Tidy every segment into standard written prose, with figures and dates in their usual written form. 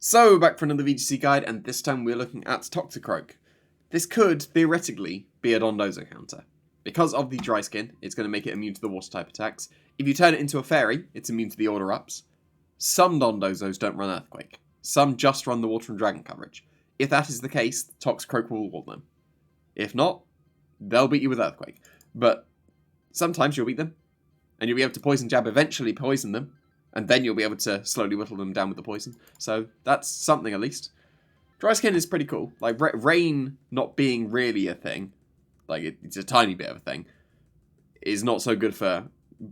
So, back for another VGC guide, and this time we're looking at Toxicroak. This could, theoretically, be a Dondozo counter. Because of the dry skin, it's going to make it immune to the water type attacks. If you turn it into a fairy, it's immune to the order ups. Some Dondozos don't run Earthquake. Some just run the water and dragon coverage. If that is the case, Toxicroak will wall them. If not, they'll beat you with Earthquake. But sometimes you'll beat them, and you'll be able to poison jab, eventually poison them, and then you'll be able to slowly whittle them down with the poison. So that's something at least. Dry skin is pretty cool. Like, rain not being really a thing, like it's a tiny bit of a thing, is not so good for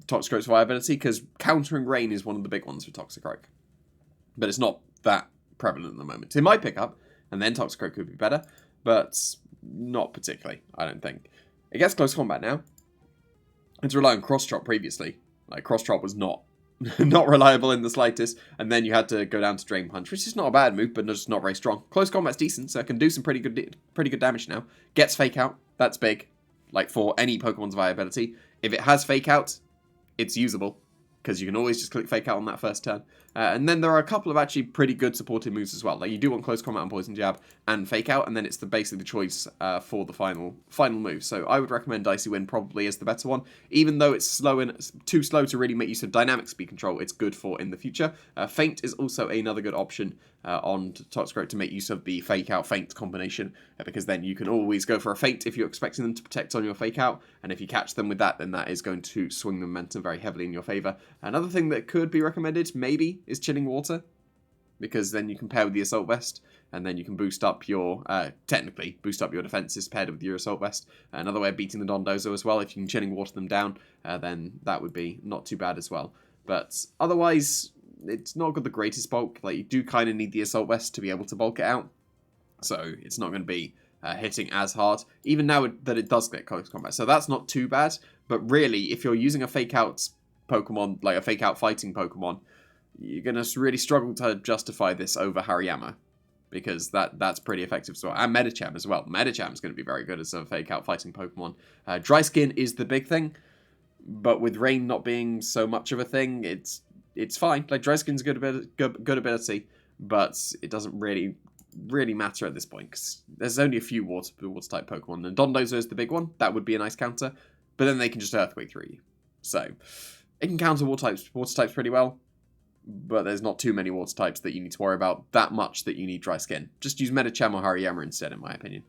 Toxicroak's viability, because countering rain is one of the big ones for Toxicroak. But it's not that prevalent at the moment. It might pick up, and then Toxicroak could be better, but not particularly, I don't think. It gets close combat now. It's relying on cross-chop previously. Like, cross-chop was not reliable in the slightest, and then you had to go down to Drain Punch, which is not a bad move, but just not very strong. Close combat's decent, so it can do some pretty good damage now. Gets Fake Out, that's big, like for any Pokemon's viability. If it has Fake Out, it's usable, because you can always just click Fake Out on that first turn. And then there are a couple of actually pretty good supportive moves as well. Like, you do want Close Combat and Poison Jab and Fake Out, and then it's basically the choice for the final move. So I would recommend Dicey Wind probably as the better one. Even though it's too slow to really make use of dynamic speed control, it's good for in the future. Feint is also another good option on Toxicroak to make use of the Fake Out Feint combination, because then you can always go for a Feint if you're expecting them to protect on your Fake Out, and if you catch them with that, then that is going to swing the momentum very heavily in your favour. Another thing that could be recommended, maybe, is Chilling Water, because then you can pair with the Assault Vest, and then you can boost up your, technically, boost up your defenses paired with your Assault Vest. Another way of beating the Dondozo as well, if you can Chilling Water them down, then that would be not too bad as well. But otherwise, it's not got the greatest bulk. Like, you do kind of need the Assault Vest to be able to bulk it out, so it's not going to be hitting as hard, even now that it does get close combat. So that's not too bad, but really, if you're using a Fake Out Pokemon, like a Fake Out fighting Pokemon, you're going to really struggle to justify this over Hariyama, because that's pretty effective as well. And Medicham as well. Medicham's going to be very good as a Fake Out fighting Pokemon. Dry Skin is the big thing, but with Rain not being so much of a thing, it's fine. Like, Dry Skin's good ability, but it doesn't really matter at this point, because there's only a few water type Pokemon, and Dondozo is the big one. That would be a nice counter, but then they can just Earthquake through you. So it can counter water types pretty well, but there's not too many water types that you need to worry about that much that you need Dry Skin. Just use Medicham or Hariyama instead, in my opinion.